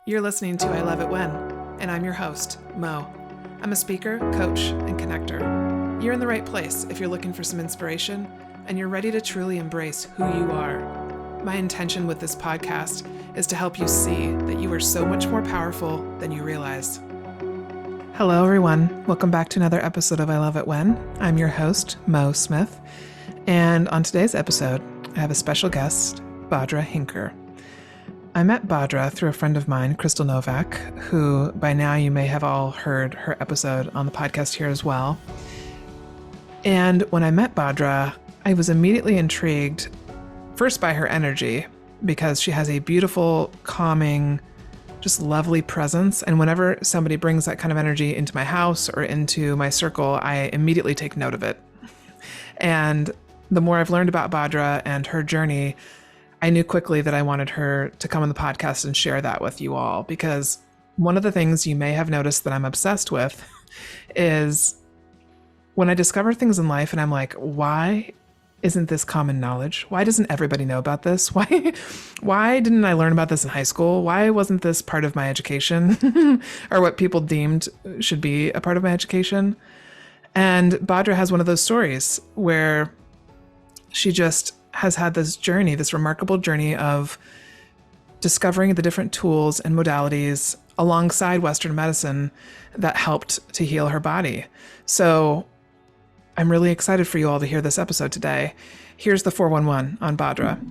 You're listening to I Love It When, and I'm your host, Mo. I'm a speaker, coach, and connector. You're in the right place if you're looking for some inspiration and you're ready to truly embrace who you are. My intention with this podcast is to help you see that you are so much more powerful than you realize. Hello, everyone. Welcome back to another episode of I Love It When. I'm your host, Mo Smith, and on today's episode, I have a special guest, Bhadra Hinker. I met Bhadra through a friend of mine, Crystal Novak, who by now you may have all heard her episode on the podcast here as well. And when I met Bhadra, I was immediately intrigued, first by her energy, because she has a beautiful, calming, just lovely presence. And whenever somebody brings that kind of energy into my house or into my circle, I immediately take note of it. And the more I've learned about Bhadra and her journey, I knew quickly that I wanted her to come on the podcast and share that with you all, because one of the things you may have noticed that I'm obsessed with is when I discover things in life and I'm like, why isn't this common knowledge? Why doesn't everybody know about this? Why didn't I learn about this in high school? Why wasn't this part of my education or what people deemed should be a part of my education? And Bhadra has one of those stories where she just has had this journey, this remarkable journey of discovering the different tools and modalities alongside Western medicine that helped to heal her body. So I'm really excited for you all to hear this episode today. Here's the 411 on Bhadra.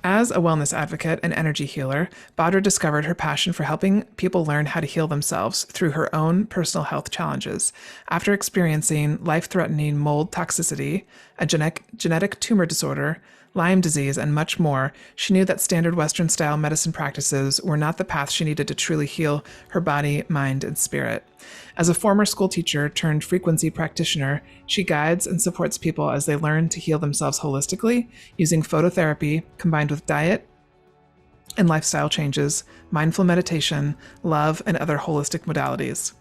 As a wellness advocate and energy healer, Bhadra discovered her passion for helping people learn how to heal themselves through her own personal health challenges. After experiencing life-threatening mold toxicity, a genetic tumor disorder, Lyme disease, and much more, she knew that standard Western-style medicine practices were not the path she needed to truly heal her body, mind, and spirit. As a former school teacher turned frequency practitioner, she guides and supports people as they learn to heal themselves holistically using phototherapy combined with diet and lifestyle changes, mindful meditation, love, and other holistic modalities.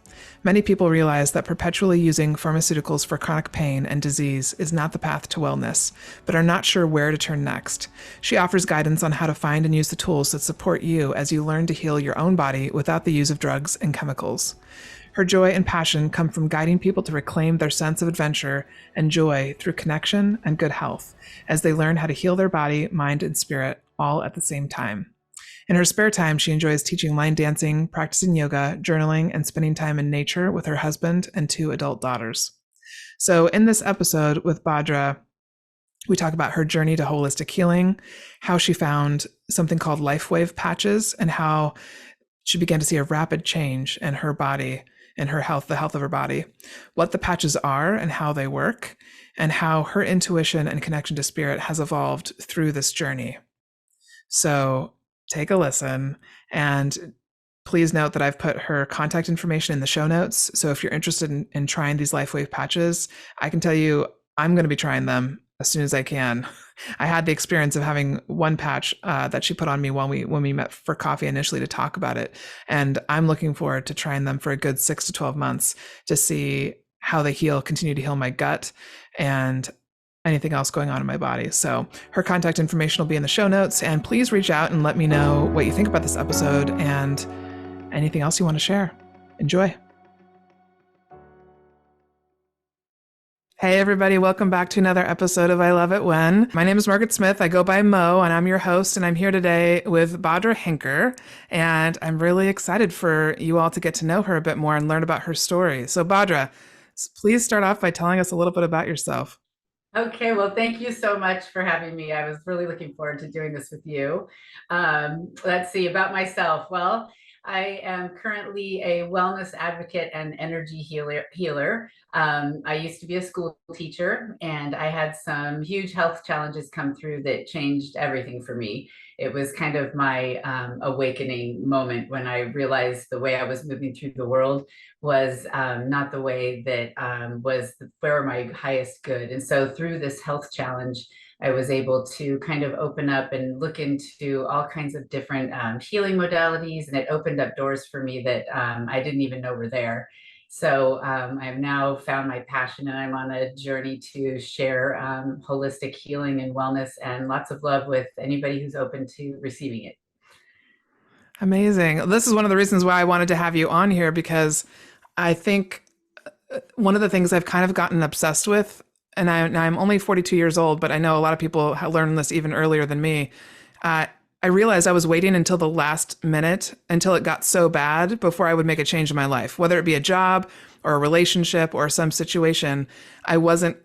Many people realize that perpetually using pharmaceuticals for chronic pain and disease is not the path to wellness, but are not sure where to turn next. She offers guidance on how to find and use the tools that support you as you learn to heal your own body without the use of drugs and chemicals. Her joy and passion come from guiding people to reclaim their sense of adventure and joy through connection and good health as they learn how to heal their body, mind, and spirit all at the same time. In her spare time, she enjoys teaching line dancing, practicing yoga, journaling, and spending time in nature with her husband and 2 adult daughters. So in this episode with Bhadra, we talk about her journey to holistic healing, how she found something called LifeWave patches, and how she began to see a rapid change in her body and her health, the health of her body, what the patches are and how they work, and how her intuition and connection to spirit has evolved through this journey. So take a listen, and please note that I've put her contact information in the show notes. So if you're interested in trying these LifeWave patches, I can tell you I'm going to be trying them as soon as I can. I had the experience of having one patch that she put on me when we met for coffee initially to talk about it. And I'm looking forward to trying them for a good 6 to 12 months to see how they continue to heal my gut and anything else going on in my body. So her contact information will be in the show notes, and please reach out and let me know what you think about this episode and anything else you want to share. Enjoy. Hey everybody, welcome back to another episode of I Love It When. My name is Margaret Smith. I go by Mo, and I'm your host, and I'm here today with Bhadra Hinker, and I'm really excited for you all to get to know her a bit more and learn about her story. So Bhadra, please start off by telling us a little bit about yourself. Okay, well, thank you so much for having me. I was really looking forward to doing this with you. Let's see about myself. Well, I am currently a wellness advocate and energy healer. I used to be a school teacher, and I had some huge health challenges come through that changed everything for me. It was kind of my awakening moment when I realized the way I was moving through the world was not the way that was for my highest good. And so through this health challenge, I was able to kind of open up and look into all kinds of different healing modalities, and it opened up doors for me that I didn't even know were there. So I've now found my passion, and I'm on a journey to share holistic healing and wellness and lots of love with anybody who's open to receiving it. Amazing. This is one of the reasons why I wanted to have you on here, because I think one of the things I've kind of gotten obsessed with, and I'm only 42 years old, but I know a lot of people learned this even earlier than me. Uh, I realized I was waiting until the last minute, until it got so bad before I would make a change in my life, whether it be a job or a relationship or some situation. I wasn't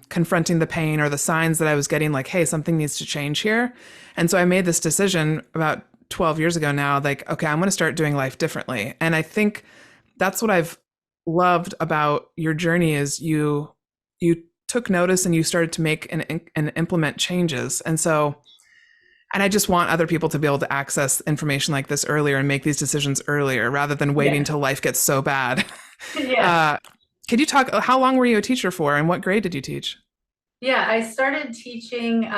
confronting the pain or the signs that I was getting, like, hey, something needs to change here. And so I made this decision about 12 years ago now, like, okay, I'm going to start doing life differently. And I think that's what I've loved about your journey is you took notice and you started to make and implement changes. And I just want other people to be able to access information like this earlier and make these decisions earlier rather than waiting Yeah. till life gets so bad. Yeah. uh, could you talk, how long were you a teacher for and what grade did you teach? Yeah, I started teaching.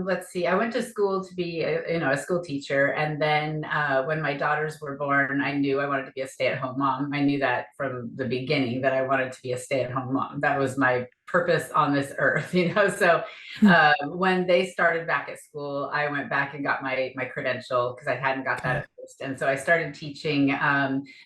Let's see, I went to school to be, a school teacher, and then when my daughters were born, I knew I wanted to be a stay-at-home mom. I knew that from the beginning that I wanted to be a stay-at-home mom. That was my purpose on this earth, So when they started back at school, I went back and got my credential because I hadn't got that Okay. at first, and so I started teaching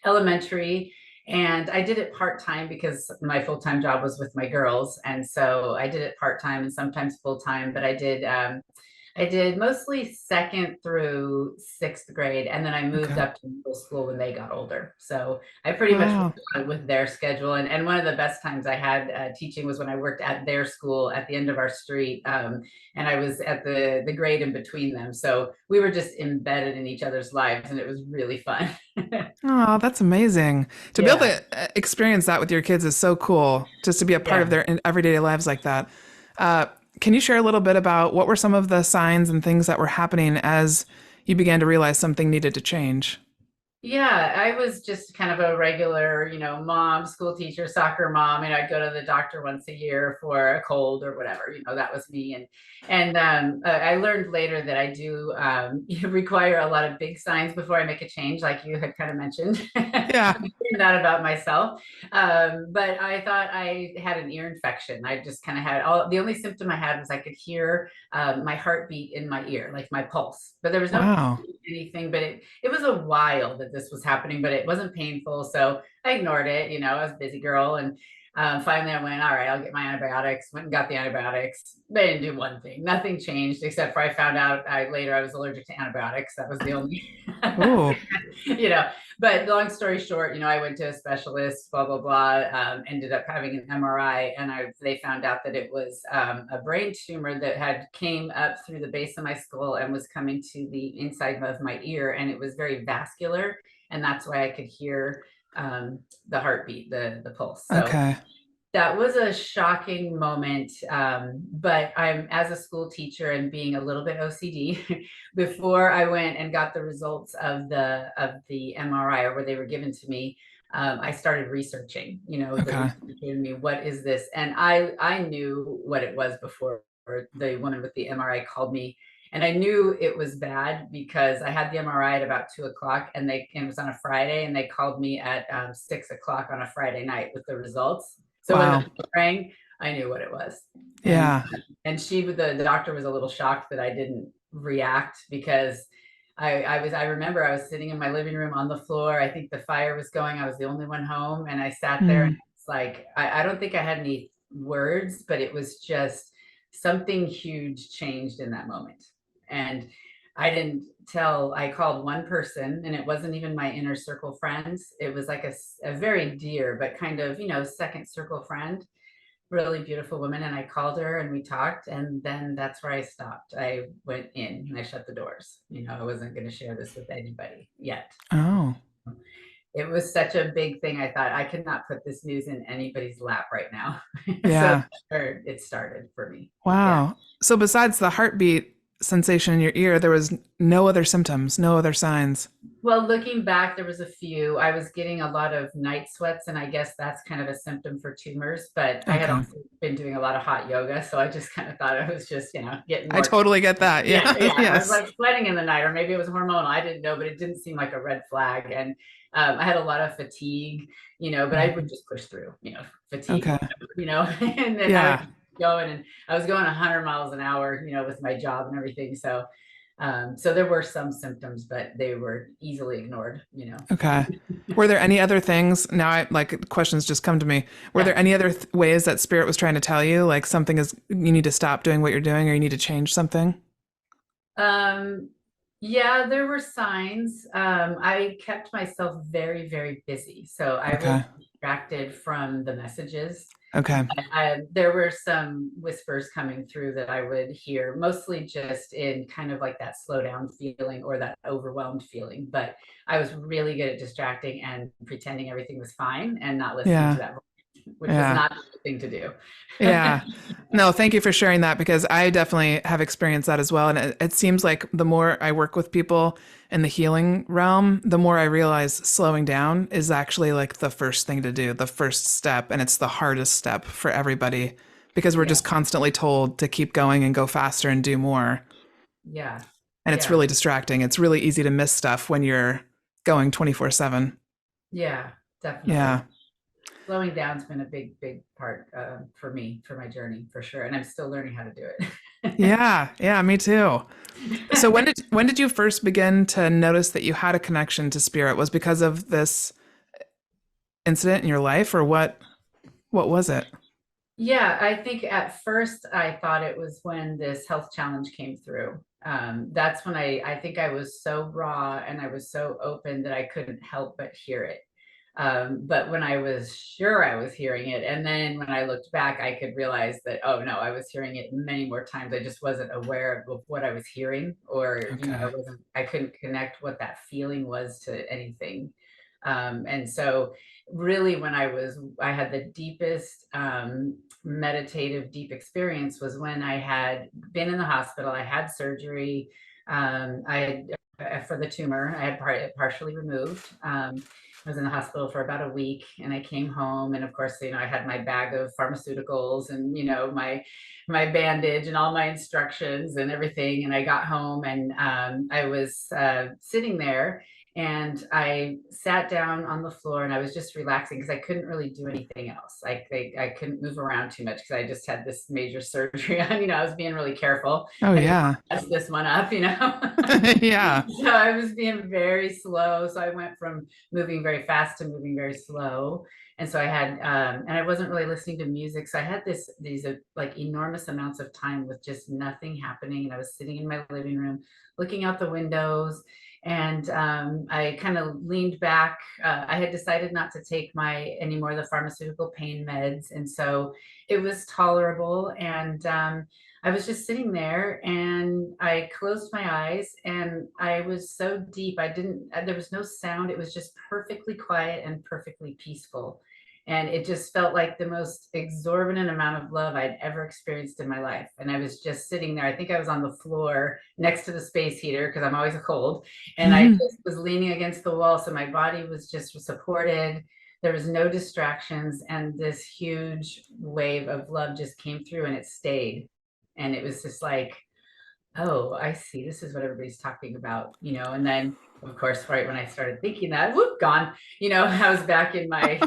elementary. And I did it part time because my full time job was with my girls, and so I did it part time and sometimes full time. But I did mostly second through sixth grade, and then I moved Okay. up to middle school when they got older. So I pretty much Wow. went with their schedule. And one of the best times I had teaching was when I worked at their school at the end of our street, and I was at the grade in between them. So we were just embedded in each other's lives, and it was really fun. Oh, that's amazing. To be able Yeah, to experience that with your kids is so cool, just to be a part of yeah. their everyday lives like that. Uh, can you share a little bit about what were some of the signs and things that were happening as you began to realize something needed to change? Yeah, I was just kind of a regular, mom, school teacher, soccer mom, and I'd go to the doctor once a year for a cold or whatever. That was me. And I learned later that I do require a lot of big signs before I make a change, like you had kind of mentioned. I Yeah. learned that about myself. But I thought I had an ear infection. I just kind of had the only symptom I had was I could hear my heartbeat in my ear, like my pulse, but there was no Wow. anything, but it was a while that this was happening, but it wasn't painful. So I ignored it. I was a busy girl. And finally I went, all right, I'll get my antibiotics. Went and got the antibiotics. They didn't do one thing. Nothing changed, except for I found out later I was allergic to antibiotics. That was the only, Ooh. you know, but long story short, I went to a specialist, blah, blah, blah, ended up having an MRI, and they found out that it was a brain tumor that had came up through the base of my skull and was coming to the inside of my ear, and it was very vascular, and that's why I could hear the heartbeat, the pulse. So Okay. that was a shocking moment. But I'm, as a school teacher and being a little bit OCD, before I went and got the results of the MRI, or where they were given to me, I started researching. The Okay. research in me, what is this? And I knew what it was before the woman with the MRI called me. And I knew it was bad because I had the MRI at about 2 o'clock, and it was on a Friday, and they called me at 6 o'clock on a Friday night with the results. So when the Wow. phone rang, I knew what it was. And Yeah. the doctor was a little shocked that I didn't react, because I remember I was sitting in my living room on the floor. I think the fire was going. I was the only one home, and I sat there, and Hmm. it's like I don't think I had any words, but it was just something huge changed in that moment. And I didn't tell, I called one person, and it wasn't even my inner circle friends. It was like a very dear, but kind of, second circle friend, really beautiful woman. And I called her and we talked. And then that's where I stopped. I went in and I shut the doors. I wasn't going to share this with anybody yet. Oh. It was such a big thing. I thought I could not put this news in anybody's lap right now. So Yeah. that's where it started for me. Yeah. Wow. So besides the heartbeat sensation in your ear, there was no other symptoms, no other signs. Well, looking back, there was a few. I was getting a lot of night sweats, and I guess that's kind of a symptom for tumors. But I had Okay. also been doing a lot of hot yoga, so I just kind of thought I was just, getting I more. totally get that. Yeah, Yeah. yeah. I was Yes. like sweating in the night, or maybe it was hormonal. I didn't know, but it didn't seem like a red flag. And I had a lot of fatigue, but I would Mhm. just push through, fatigue, Okay. and then I would Yeah. keep going, and I was going 100 miles an hour, with my job and everything. So So there were some symptoms, but they were easily ignored, you know. Okay. Were there any other things? Now, like questions just come to me. Were Yeah. there any other ways that spirit was trying to tell you, like something is, you need to stop doing what you're doing or you need to change something? Um, yeah, there were signs. I kept myself very, very busy. So I was Okay. distracted from the messages. Okay. There were some whispers coming through that I would hear, mostly just in kind of like that slow down feeling or that overwhelmed feeling. But I was really good at distracting and pretending everything was fine and not listening to Yeah. that voice, which was Yeah. not a good thing to do. Yeah. No, thank you for sharing that because I definitely have experienced that as well. And it seems like the more I work with people in the healing realm, the more I realize slowing down is actually like the first thing to do, the first step. And it's the hardest step for everybody because we're Yeah, just constantly told to keep going and go faster and do more. yeah, And it's yeah, really distracting. It's really easy to miss stuff when you're going 24/7. yeah, definitely. Yeah. Slowing down's been a big, big part for me, for my journey, for sure. And I'm still learning how to do it. Yeah. Yeah. Me too. So when did you first begin to notice that you had a connection to spirit? Was because of this incident in your life or what was it? Yeah, I think at first I thought it was when this health challenge came through. That's when I think I was so raw and I was so open that I couldn't help but hear it. But when I was sure I was hearing it, and then when I looked back, I could realize that, oh no, I was hearing it many more times. I just wasn't aware of what I was hearing, or, you know, Okay. I couldn't connect what that feeling was to anything. And so really when I had the deepest meditative deep experience was when I had been in the hospital. I had surgery. I had for the tumor. I had partially removed. I was in the hospital for about a week and I came home, and of course, you know, I had my bag of pharmaceuticals and, you know, my bandage and all my instructions and everything. And I got home and I was sitting there and I sat down on the floor and I was just relaxing because I couldn't really do anything else. I couldn't move around too much because I just had this major surgery on. You know, I was being really careful. Oh I didn't yeah. mess this one up, you know. Yeah. So I was being very slow. So I went from moving very fast to moving very slow. And so I had, and I wasn't really listening to music. So I had these like enormous amounts of time with just nothing happening. And I was sitting in my living room, looking out the windows, and I kind of leaned back. I had decided not to take my anymore the pharmaceutical pain meds, and so it was tolerable. And I was just sitting there, and I closed my eyes, and I was so deep. I didn't. There was no sound. It was just perfectly quiet and perfectly peaceful. And it just felt like the most exorbitant amount of love I'd ever experienced in my life. And I was just sitting there. I think I was on the floor next to the space heater because I'm always cold, and I Mhm. just was leaning against the wall. So my body was just supported. There was no distractions. And this huge wave of love just came through and it stayed. And it was just like, oh, I see. This is what everybody's talking about, you know. And then, of course, right when I started thinking that, whoop, gone, you know, I was back in my,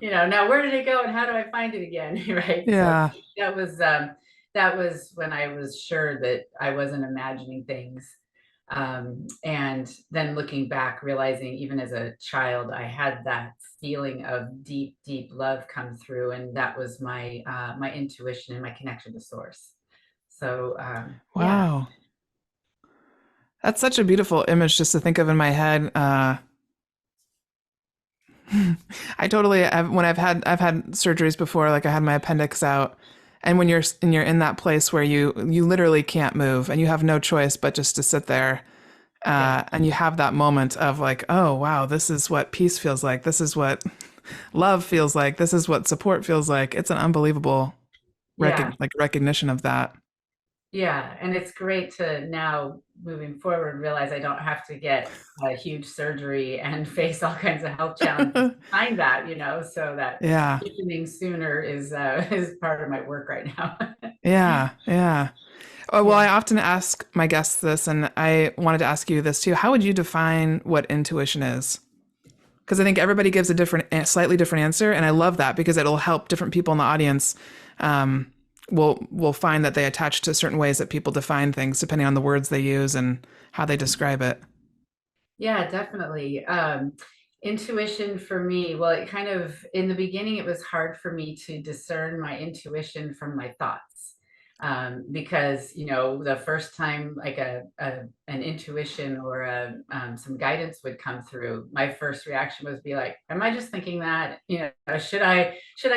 you know, now where did it go and how do I find it again? Right. So Yeah. that was, that was when I was sure that I wasn't imagining things. And then looking back, realizing even as a child, I had that feeling of deep, deep love come through, and that was my intuition and my connection to source. So yeah, Wow. That's such a beautiful image just to think of in my head. I totally when I've had surgeries before, like I had my appendix out, and when you're in that place where you literally can't move and you have no choice but just to sit there, yeah, and you have that moment of like, oh wow, this is what peace feels like. This is what love feels like. This is what support feels like. It's an unbelievable yeah. recognition of that. Yeah, and it's great to now moving forward realize I don't have to get a huge surgery and face all kinds of health challenges behind that, you know, so that Yeah. beginning sooner is part of my work right now. Yeah. Yeah. Oh, well, Yeah. I often ask my guests this, and I wanted to ask you this too. How would you define what intuition is? Because I think everybody gives a slightly different answer, and I love that because it'll help different people in the audience will find that they attach to certain ways that people define things depending on the words they use and how they describe it. Yeah, definitely. Intuition for me, well, it kind of, in the beginning, it was hard for me to discern my intuition from my thoughts. Because, the first time like an intuition or some guidance would come through, my first reaction was be like, am I just thinking that, should I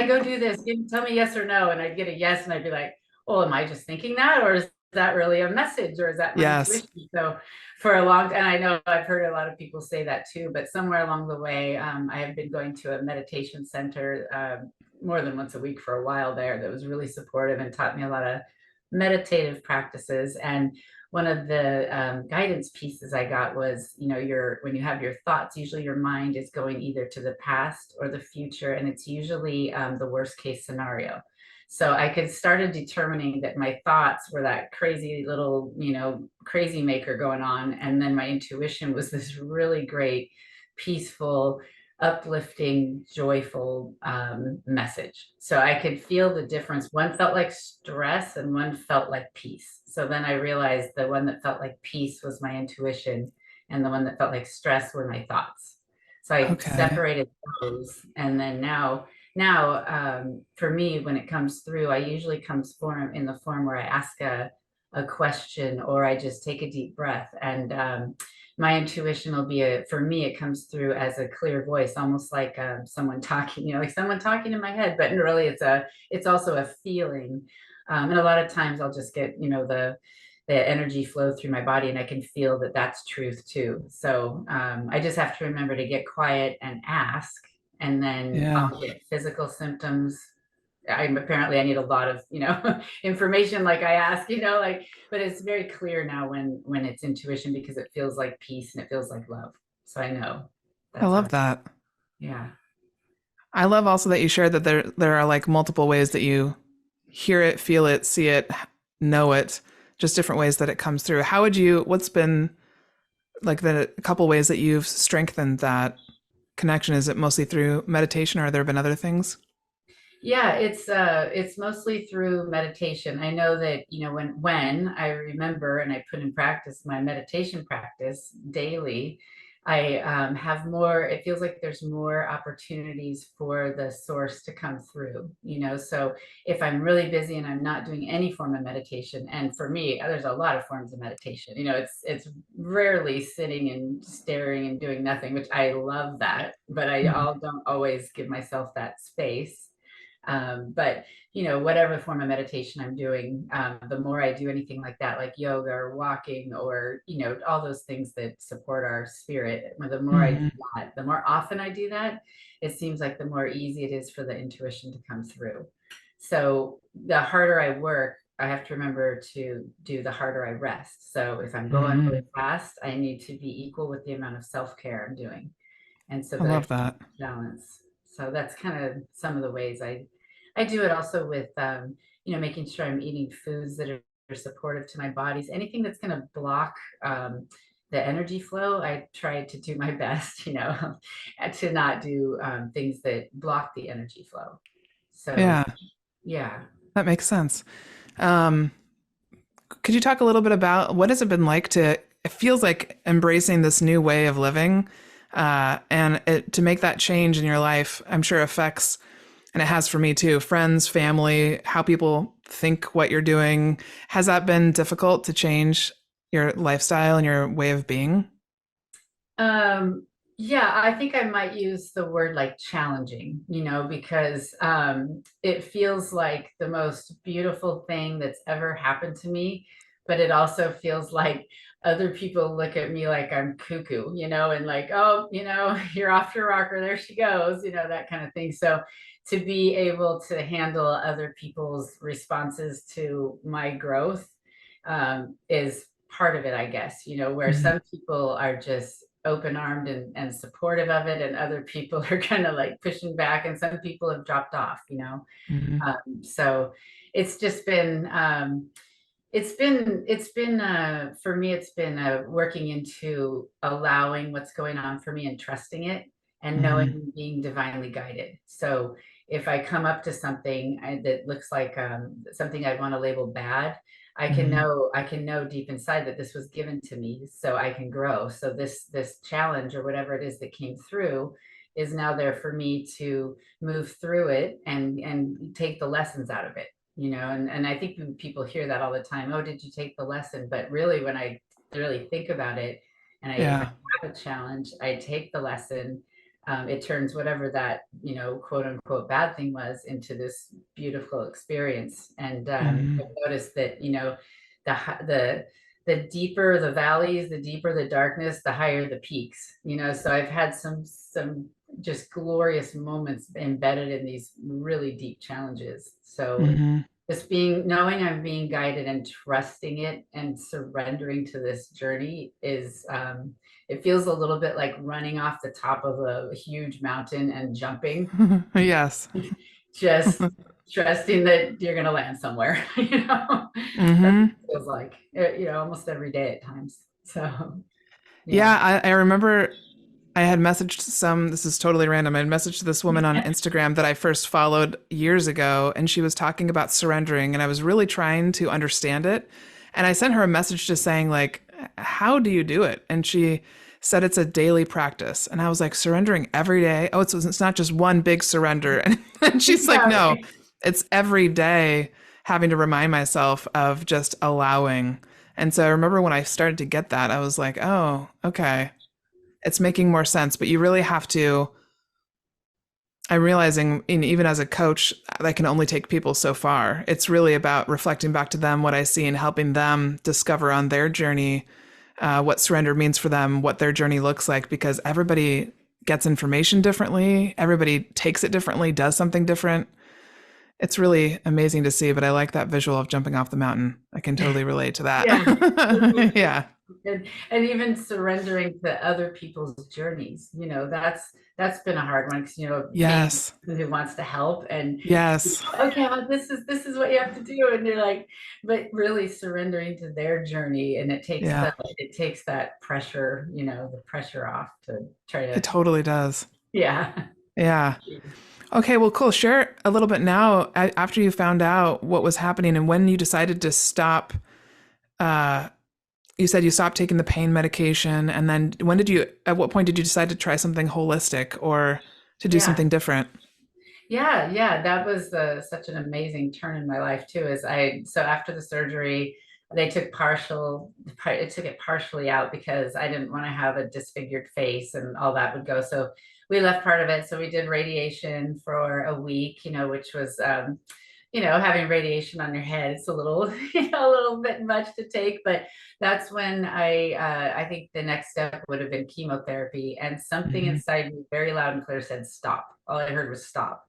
go do this? Tell me yes or no. And I'd get a yes. And I'd be like, oh, am I just thinking that? Or is that really a message? Or is that my Yes. intuition? So for a long, and I know I've heard a lot of people say that too, but somewhere along the way, I have been going to a meditation center more than once a week for a while there, that was really supportive and taught me a lot of meditative practices. And one of the guidance pieces I got was, when you have your thoughts, usually your mind is going either to the past or the future, and it's usually the worst case scenario. So I could started determining that my thoughts were that crazy little, crazy maker going on. And then my intuition was this really great, peaceful, uplifting, joyful message. So I could feel the difference. One felt like stress and one felt like peace. So then I realized the one that felt like peace was my intuition, and the one that felt like stress were my thoughts. So I Okay. separated those. And then now, for me, when it comes through, I usually comes form in the form where I ask a question, or I just take a deep breath. And my intuition will be for me, it comes through as a clear voice, almost like someone talking, like someone talking in my head, but really it's also a feeling. And a lot of times I'll just get, the energy flow through my body, and I can feel that that's truth too. So I just have to remember to get quiet and ask, and then Yeah. I'll get physical symptoms. I need a lot of, information, like I ask, but it's very clear now when it's intuition, because it feels like peace and it feels like love. So I know I that's how. love that. Yeah. I love also that you shared that there are like multiple ways that you hear it, feel it, see it, know it, just different ways that it comes through. What's been like the couple ways that you've strengthened that connection? Is it mostly through meditation, or have there been other things? Yeah, it's mostly through meditation. I know that, when I remember and I put in practice my meditation practice daily, I have more, it feels like there's more opportunities for the source to come through, so if I'm really busy and I'm not doing any form of meditation, and for me, there's a lot of forms of meditation, it's rarely sitting and staring and doing nothing, which I love that, but I don't always give myself that space. But whatever form of meditation I'm doing, the more I do anything like that, like yoga or walking, or all those things that support our spirit, the more I do Mm-hmm. that, the more often I do that, it seems like the more easy it is for the intuition to come through. So the harder I work, I have to remember to do, the harder I rest. So if I'm going Mm-hmm. really fast, I need to be equal with the amount of self-care I'm doing, and so I that I love can that. balance. So that's kind of some of the ways I do it, also with making sure I'm eating foods that are supportive to my bodies. Anything that's going to block the energy flow, I try to do my best, to not do things that block the energy flow. So Yeah, yeah. that makes sense. Um, could you talk a little bit about what has it been like to? It feels like embracing this new way of living, to make that change in your life. I'm sure affects, and it has for me too. Friends, family, how people think what you're doing. Has that been difficult to change your lifestyle and your way of being? Um, yeah, I think I might use the word like challenging, because it feels like the most beautiful thing that's ever happened to me, but it also feels like other people look at me like I'm cuckoo, and like, oh, you're off your rocker, there she goes, that kind of thing. So to be able to handle other people's responses to my growth is part of it, I guess, where Mm-hmm. some people are just open armed and supportive of it, and other people are kind of like pushing back, and some people have dropped off, Mm-hmm. so it's just been it's been for me, it's been working into allowing what's going on for me and trusting it, and knowing Mm-hmm. and being divinely guided. So if I come up to something that looks like something I want to label bad, Mm-hmm. I can know deep inside that this was given to me so I can grow. So this challenge or whatever it is that came through is now there for me to move through it and take the lessons out of it, and I think people hear that all the time. Oh, did you take the lesson? But really, when I really think about it, and if I Yeah. have a challenge, I take the lesson. It turns whatever that quote unquote bad thing was into this beautiful experience. And Mm-hmm. I've noticed that the the the deeper the valleys, the deeper the darkness, the higher the peaks. So I've had some just glorious moments embedded in these really deep challenges. So Mm-hmm. just knowing I'm being guided and trusting it and surrendering to this journey is it feels a little bit like running off the top of a huge mountain and jumping, Yes. just trusting that you're going to land somewhere. That's what Mm-hmm. it feels like, almost every day at times. So yeah. Yeah, I remember I had messaged this is totally random. I had messaged this woman on Instagram that I first followed years ago, and she was talking about surrendering, and I was really trying to understand it. And I sent her a message just saying, like, how do you do it? And she said it's a daily practice. And I was like, surrendering every day? Oh, it's not just one big surrender. And she's like, Yeah, no, right. it's every day having to remind myself of just allowing. And so I remember when I started to get that, I was like, oh, okay, it's making more sense. But you really have to. I'm realizing, even as a coach, I can only take people so far. It's really about reflecting back to them what I see and helping them discover on their journey what surrender means for them, what their journey looks like, because everybody gets information differently, everybody takes it differently, does something different. It's really amazing to see, but I like that visual of jumping off the mountain. I can totally relate to Yeah. that. Yeah. And even surrendering to other people's journeys, that's been a hard one because being Yes. who wants to help and Yes. okay, well, this is what you have to do, and you're like, but really surrendering to their journey, and Yeah. it takes that pressure, the pressure off to try It to, totally does. yeah. Yeah. Okay, well, cool. Share a little bit now after you found out what was happening and when you decided to stop. Uh, you said you stopped taking the pain medication, and then at what point did you decide to try something holistic or to do Yeah. something different? Yeah, that was such an amazing turn in my life too. So after the surgery, they took it partially out because I didn't want to have a disfigured face and all that would go. So we left part of it. So we did radiation for a week, which was, having radiation on your head. It's a little, a little bit much to take, but that's when I think the next step would have been chemotherapy, and something Hmm. inside me very loud and clear said, stop. All I heard was stop.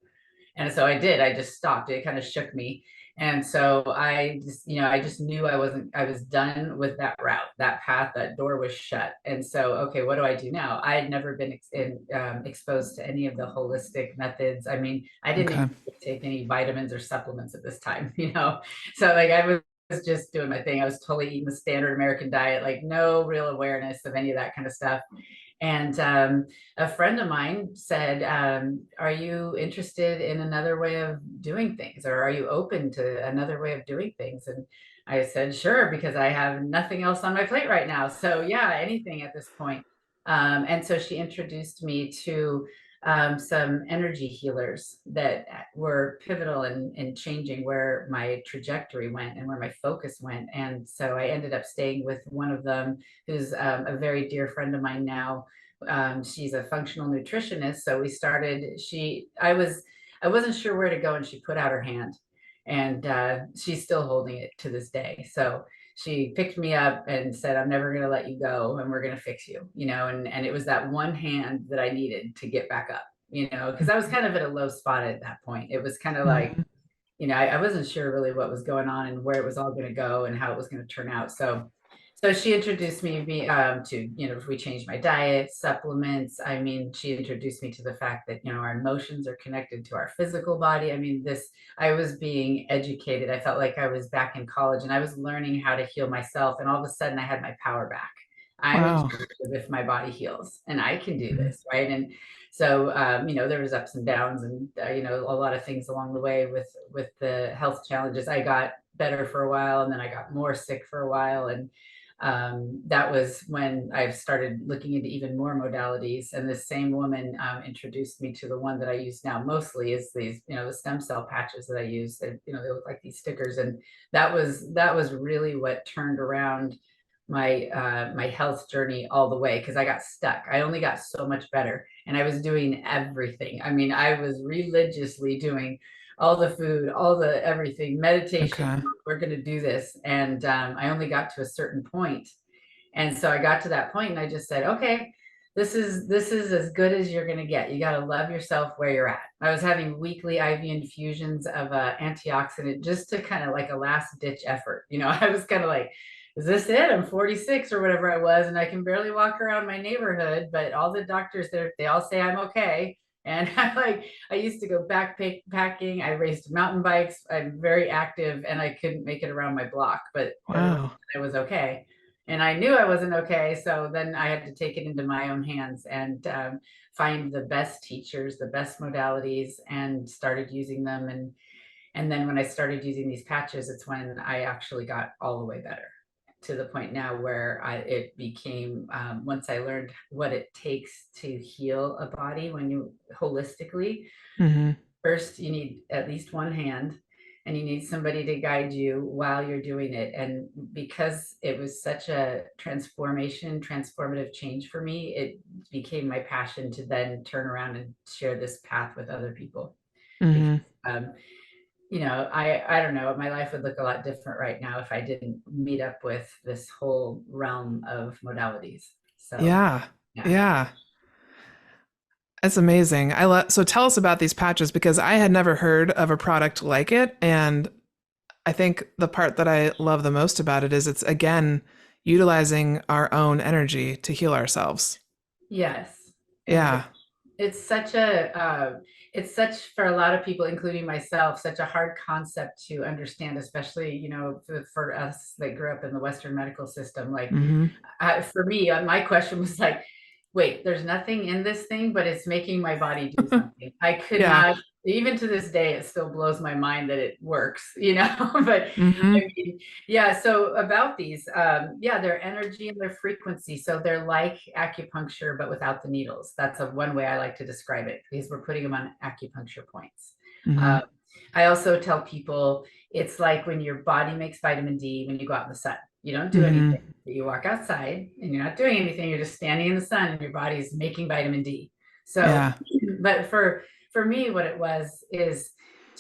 And so I did. I just stopped. It kind of shook me. And so I just knew I was done with that route, that path, that door was shut. And so, okay, what do I do now? I had never been exposed to any of the holistic methods. I mean, I didn't Okay. even take any vitamins or supplements at this time, So like I was just doing my thing. I was totally eating the standard American diet, like no real awareness of any of that kind of stuff. And a friend of mine said, are you interested in another way of doing things? Or are you open to another way of doing things? And I said, sure, because I have nothing else on my plate right now. So, yeah, anything at this point. And so she introduced me to some energy healers that were pivotal in changing where my trajectory went and where my focus went. And so I ended up staying with one of them, who's a very dear friend of mine now. She's a functional nutritionist. So I wasn't sure where to go, and she put out her hand, and she's still holding it to this day. So she picked me up and said, I'm never going to let you go, and we're going to fix you, and it was that one hand that I needed to get back up, because I was kind of at a low spot at that point. It was kind of like, Hmm. I wasn't sure really what was going on and where it was all going to go and how it was going to turn out. So she introduced to, if we changed my diet, supplements. I mean, she introduced me to the fact that, our emotions are connected to our physical body. I mean, I was being educated. I felt like I was back in college and I was learning how to heal myself. And all of a sudden I had my power back. I'm in Wow. charge of if my body heals, and I can do this, right? And so, there was ups and downs, and a lot of things along the way with the health challenges. I got better for a while, and then I got more sick for a while, and that was when I started looking into even more modalities. And this same woman introduced me to the one that I use now mostly is these, the stem cell patches that I use. That they look like these stickers, and that was really what turned around my health journey all the way, because I got stuck. I only got so much better, and I was doing everything. I mean, I was religiously doing all the food, all the everything, meditation. Okay. We're going to do this. And I only got to a certain point. And so I got to that point and I just said, okay, this is as good as you're going to get. You got to love yourself where you're at. I was having weekly IV infusions of antioxidant just to kind of like a last ditch effort. I was kind of like, is this it? I'm 46 or whatever I was, and I can barely walk around my neighborhood, but all the doctors there, they all say I'm okay. And I used to go backpacking. I raced mountain bikes. I'm very active, and I couldn't make it around my block, but everyone Wow. said I was okay. And I knew I wasn't okay. So then I had to take it into my own hands and find the best teachers, the best modalities, and started using them. And then when I started using these patches, it's when I actually got all the way better, to the point now where it became, once I learned what it takes to heal a body when you holistically, Hmm. first you need at least one hand, and you need somebody to guide you while you're doing it. And because it was such a transformative change for me, it became my passion to then turn around and share this path with other people. Because Hmm. um, I don't know, my life would look a lot different right now if I didn't meet up with this whole realm of modalities. So, Yeah. yeah. Yeah. It's amazing. So tell us about these patches because I had never heard of a product like it. And I think the part that I love the most about it is it's again utilizing our own energy to heal ourselves. Yes. And Yeah. it's such a it's such, for a lot of people, including myself, such a hard concept to understand, especially for us that grew up in the Western medical system. Like, Hmm. for me, my question was like, wait, there's nothing in this thing, but it's making my body do something. I could Yeah. not, even to this day, it still blows my mind that it works, but Hmm. I mean, yeah. So about these, yeah, their energy and their frequency. So they're like acupuncture, but without the needles. That's one way I like to describe it, because we're putting them on acupuncture points. Hmm. Um, I also tell people it's like when your body makes vitamin D when you go out in the sun. You don't do Hmm. anything. You walk outside and you're not doing anything. You're just standing in the sun and your body's making vitamin D. So, Yeah. but for me, what it was is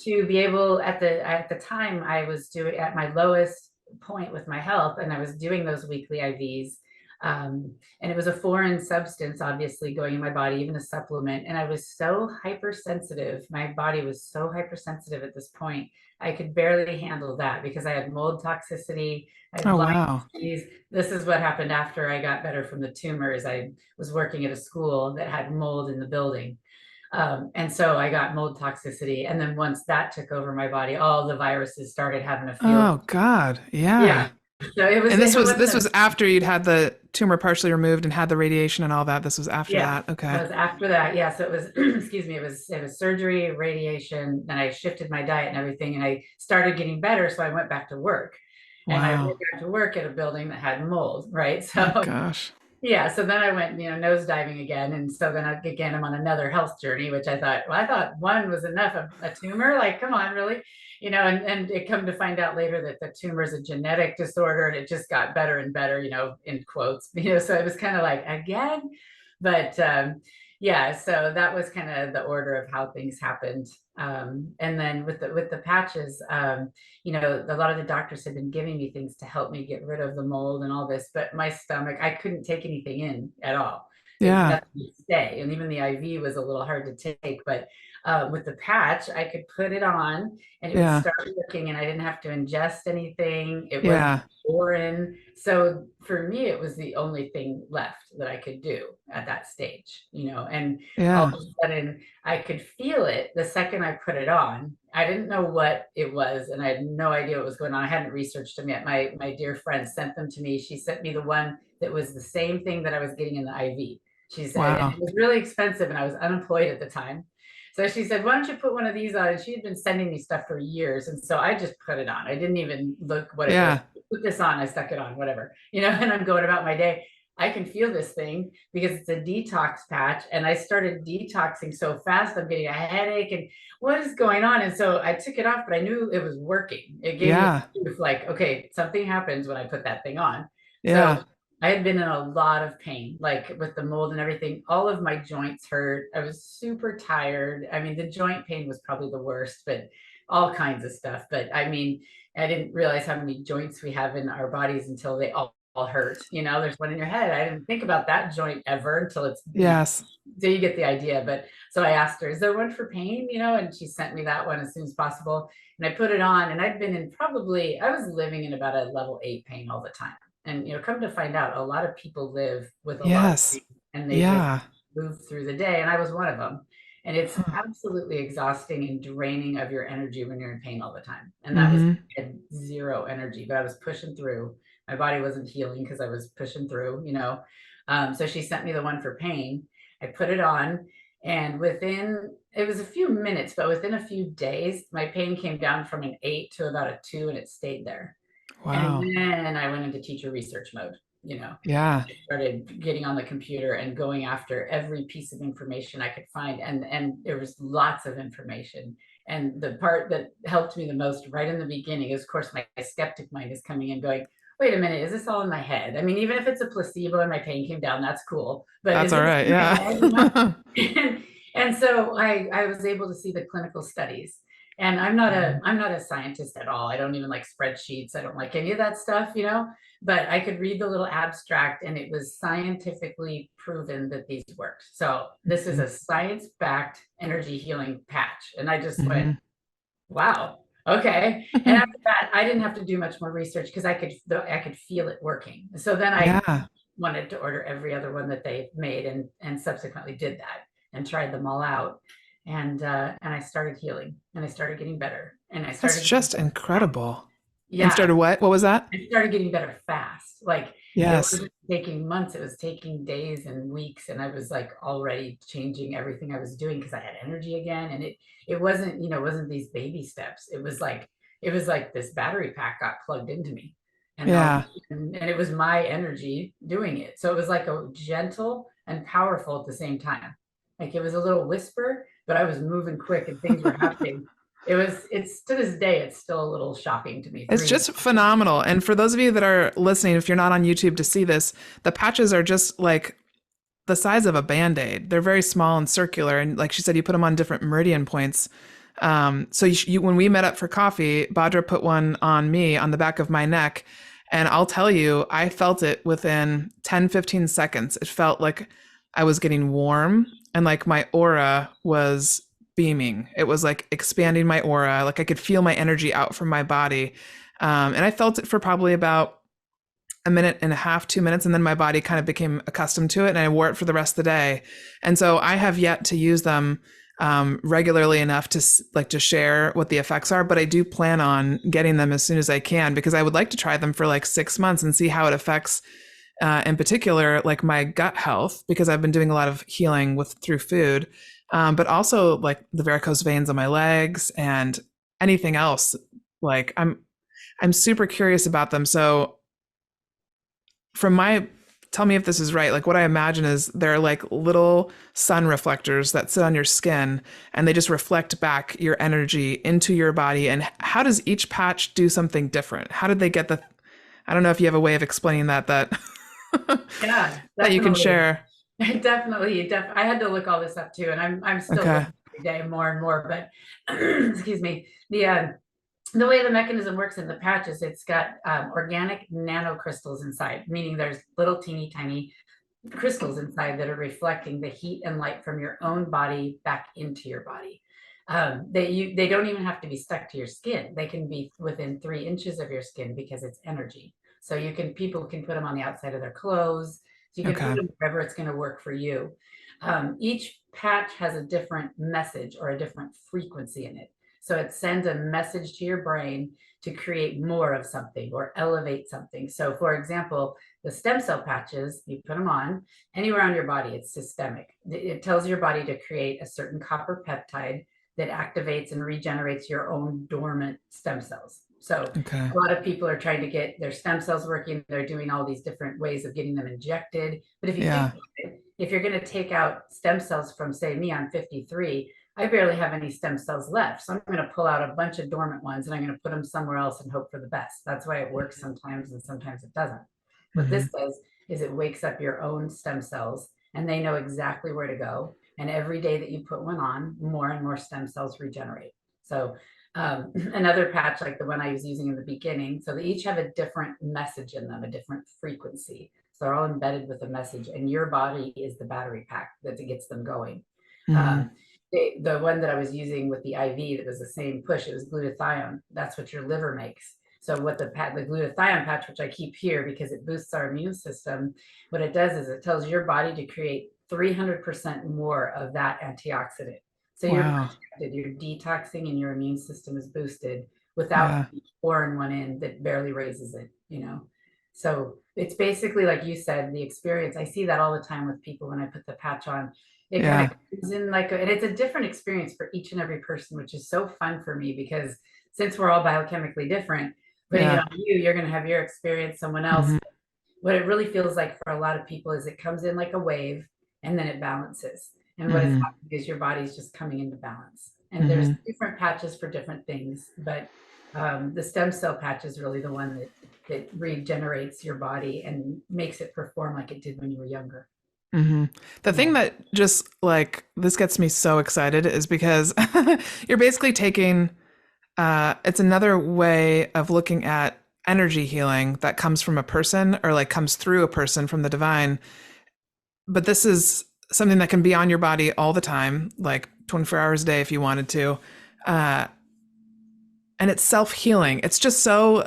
to be able, at the time I was doing at my lowest point with my health, and I was doing those weekly IVs. And it was a foreign substance, obviously, going in my body, even a supplement. And I was so hypersensitive. My body was so hypersensitive at this point. I could barely handle that because I had mold toxicity. I had Oh, Lyme wow. disease. This is what happened after I got better from the tumors. I was working at a school that had mold in the building. And so I got mold toxicity. And then once that took over my body, all the viruses started having a field. Oh, God. Yeah. Yeah. So it was, And it was this was after you'd had the tumor partially removed and had the radiation and all that. This was after Yeah, that. Okay. that was after that. Yeah, so it was, excuse me, it was surgery, radiation. Then I shifted my diet and everything, and I started getting better. So I went back to work, and I went Wow. back to work at a building that had mold, right? Oh So gosh. yeah, so then I went, nose diving again. And so then again, I'm on another health journey, which I thought one was enough of a tumor. Like, come on, really? And it come to find out later that the tumor is a genetic disorder, and it just got better and better, in quotes, so it was kind of like, again, but yeah, so that was kind of the order of how things happened. And then with the patches, a lot of the doctors had been giving me things to help me get rid of the mold and all this, but my stomach, I couldn't take anything in at all. Yeah. Nothing stay. And even the IV was a little hard to take, but with the patch, I could put it on and it would Yeah. start working, and I didn't have to ingest anything. It wasn't Yeah. foreign. So for me, it was the only thing left that I could do at that stage, and all Yeah. of a sudden I could feel it the second I put it on. I didn't know what it was, and I had no idea what was going on. I hadn't researched them yet. My dear friend sent them to me. She sent me the one that was the same thing that I was getting in the IV. She said, and Wow. it was really expensive, and I was unemployed at the time. So she said, why don't you put one of these on? And she had been sending me stuff for years. And so I just put it on. I didn't even look what it was. Yeah. Put this on, I stuck it on, whatever, and I'm going about my day. I can feel this thing because it's a detox patch. And I started detoxing so fast, I'm getting a headache and what is going on? And so I took it off, but I knew it was working. It gave me Yeah. proof, like, okay, something happens when I put that thing on. So Yeah. I had been in a lot of pain, like with the mold and everything. All of my joints hurt. I was super tired. I mean, the joint pain was probably the worst, but all kinds of stuff. But I mean, I didn't realize how many joints we have in our bodies until they all hurt. There's one in your head. I didn't think about that joint ever until it's, Yes. so you get the idea. But so I asked her, is there one for pain? And she sent me that one as soon as possible. And I put it on, and I'd been in I was living in about a level 8 pain all the time. And come to find out, a lot of people live with a lot of Yes. pain, and they just Yeah. move through the day. And I was one of them. And it's Huh. absolutely exhausting and draining of your energy when you're in pain all the time. And that was, Mm-hmm. I had zero energy, but I was pushing through. My body wasn't healing because I was pushing through. So she sent me the one for pain. I put it on, and it was a few minutes, but within a few days, my pain came down from an 8 to about a 2, and it stayed there. And Wow. then I went into teacher research mode. Yeah. I started getting on the computer and going after every piece of information I could find. And there was lots of information. And the part that helped me the most right in the beginning is, of course, my skeptic mind is coming in going, wait a minute, is this all in my head? I mean, even if it's a placebo and my pain came down, that's cool. But That's is all it right. in my Yeah. head? And so I was able to see the clinical studies. And I'm not a scientist at all. I don't even like spreadsheets. I don't like any of that stuff. But I could read the little abstract, and it was scientifically proven that these worked. So this is a science-backed energy healing patch. And I just went, Mm-hmm. wow, okay. And after that, I didn't have to do much more research because I could feel it working. So then I Yeah. wanted to order every other one that they made, and subsequently did that and tried them all out. And I started healing, and I started getting better, and I That's started getting just better. incredible. And Yeah, started what? What was that? I started getting better fast. Like, it Yes. wasn't taking months, it was taking days and weeks. And I was like already changing everything I was doing because I had energy again. And it wasn't these baby steps. It was like this battery pack got plugged into me. And all Yeah. and it was my energy doing it. So it was like a gentle and powerful at the same time. Like, it was a little whisper, but I was moving quick and things were happening. It's to this day, it's still a little shocking to me. It's 3 years. just phenomenal. And for those of you that are listening, if you're not on YouTube to see this, the patches are just like the size of a band-aid. They're very small and circular. And like she said, you put them on different meridian points. So when we met up for coffee, Bhadra put one on me on the back of my neck. And I'll tell you, I felt it within 10, 15 seconds. It felt like I was getting warm and like my aura was beaming. It was like expanding my aura. Like I could feel my energy out from my body. And I felt it for probably about a minute and a half, 2 minutes, and then my body kind of became accustomed to it, and I wore it for the rest of the day. And so I have yet to use them regularly enough to share what the effects are, but I do plan on getting them as soon as I can because I would like to try them for like 6 months and see how it affects, in particular, like my gut health, because I've been doing a lot of healing through food, but also like the varicose veins on my legs and anything else. Like I'm super curious about them. So tell me if this is right. Like what I imagine is they're like little sun reflectors that sit on your skin and they just reflect back your energy into your body. And how does each patch do something different? How did they get I don't know if you have a way of explaining that Yeah, that you can definitely. share. Definitely. I had to look all this up too, and I'm still Okay. learning every day more and more. But excuse me, the way the mechanism works in the patches, it's got organic nanocrystals inside, meaning there's little teeny tiny crystals inside that are reflecting the heat and light from your own body back into your body. They don't even have to be stuck to your skin. They can be within 3 inches of your skin because it's energy. So people can put them on the outside of their clothes. So you can put Okay. them wherever it's going to work for you. Each patch has a different message or a different frequency in it. So it sends a message to your brain to create more of something or elevate something. So for example, the stem cell patches, you put them on anywhere on your body, it's systemic. It tells your body to create a certain copper peptide that activates and regenerates your own dormant stem cells. So Okay. a lot of people are trying to get their stem cells working. They're doing all these different ways of getting them injected. But if you think Yeah. about it, if you're going to take out stem cells from, say, me, I'm 53, I barely have any stem cells left. So I'm going to pull out a bunch of dormant ones and I'm going to put them somewhere else and hope for the best. That's why it works sometimes and sometimes it doesn't. What Mm-hmm. this does is it wakes up your own stem cells and they know exactly where to go. And every day that you put one on, more and more stem cells regenerate. So another patch like the one I was using in the beginning. So they each have a different message in them, a different frequency. So they're all embedded with a message, and your body is the battery pack that gets them going. Mm-hmm. The one that I was using with the IV that was the same push, it was glutathione. That's what your liver makes. So what the glutathione patch, which I keep here because it boosts our immune system, what it does is it tells your body to create 300% more of that antioxidant. So you're Wow. protected, you're detoxing, and your immune system is boosted without Yeah. pouring one in that barely raises it, you know? So it's basically like you said, the experience. I see that all the time with people when I put the patch on. It kind of Yeah. comes in and it's a different experience for each and every person, which is so fun for me because since we're all biochemically different, putting it Yeah. on you, you're going to have your experience, someone else. Mm-hmm. What it really feels like for a lot of people is it comes in like a wave and then it balances. And what is Mm-hmm. happening is your body's just coming into balance. And there's Mm-hmm. different patches for different things, but the stem cell patch is really the one that regenerates your body and makes it perform like it did when you were younger. Mm-hmm. The Yeah. thing that just like this gets me so excited is because you're basically taking it's another way of looking at energy healing that comes from a person or like comes through a person from the divine. But this is something that can be on your body all the time, like 24 hours a day if you wanted to. Uh, and it's self-healing. It's just so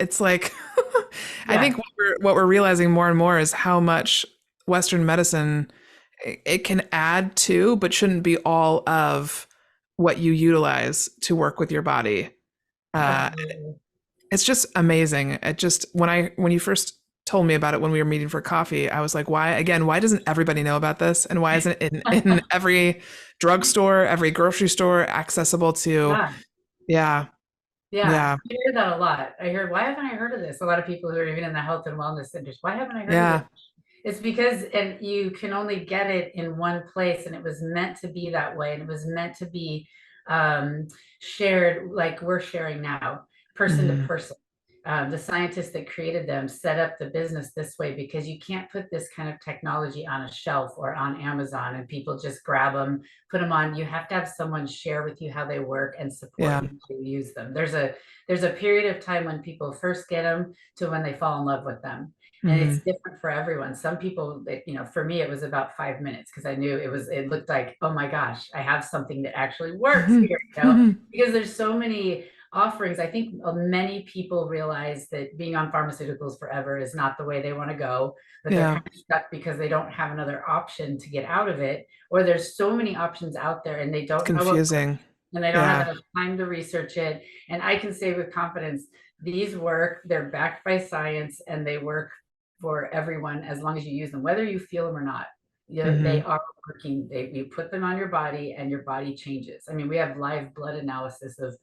it's like I Yeah. think what we're realizing more and more is how much Western medicine it can add to, but shouldn't be all of what you utilize to work with your body. Uh, Absolutely. it's just amazing. It just when you first told me about it when we were meeting for coffee, I was like, why doesn't everybody know about this? And why isn't it in every drugstore, every grocery store accessible to, Yeah. yeah, Yeah. yeah, I hear that a lot. I heard, why haven't I heard of this? A lot of people who are even in the health and wellness centers, why haven't I heard of this? yeah, It's because, and you can only get it in one place, and it was meant to be that way, and it was meant to be um, shared like we're sharing now, person to hmm, person. The scientists that created them set up the business this way because you can't put this kind of technology on a shelf or on Amazon and people just grab them, put them on. You have to have someone share with you how they work and support yeah, you to use them. There's a period of time when people first get them to when they fall in love with them, and hmm, it's different for everyone. Some people, for me, it was about 5 minutes because I knew it looked like, oh my gosh, I have something that actually works hmm, here, hmm, because there's so many offerings. I think many people realize that being on pharmaceuticals forever is not the way they want to go, but they're yeah, kind of stuck because they don't have another option to get out of it, or there's so many options out there and they it's don't know what confusing. and they don't have Yeah, enough time to research it. And I can say with confidence, these work, they're backed by science, and they work for everyone as long as you use them, whether you feel them or not. hmm, They are working. You put them on your body and your body changes. I mean, we have live blood analysis of,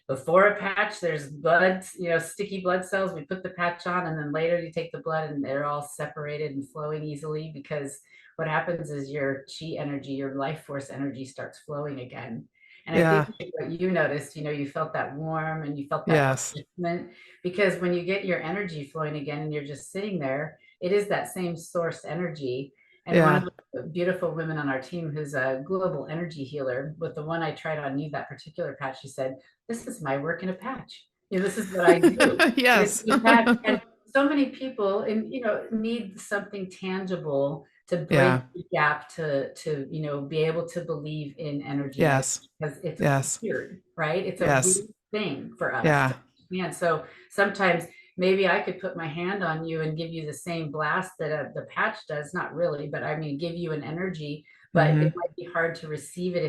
before a patch, there's blood, sticky blood cells. We put the patch on, and then later you take the blood and they're all separated and flowing easily because what happens is your chi energy, your life force energy starts flowing again. And I think yeah, what you noticed, you felt that warm and you felt that yes, upliftment because when you get your energy flowing again and you're just sitting there, it is that same source energy. And one of yeah, the beautiful women on our team who's a global energy healer, with the one I tried on you, that particular patch, she said, this is my work in a patch. This is what I do. It's yes, the patch. And so many people and need something tangible to bridge Yeah. the gap to be able to believe in energy medicine Yes. because it's Yes. weird, right? It's a Yes. weird thing for us to Yeah. understand. So sometimes maybe I could put my hand on you and give you the same blast that the patch does, not really, but I mean give you an energy, but Mm-hmm. it might be hard to receive it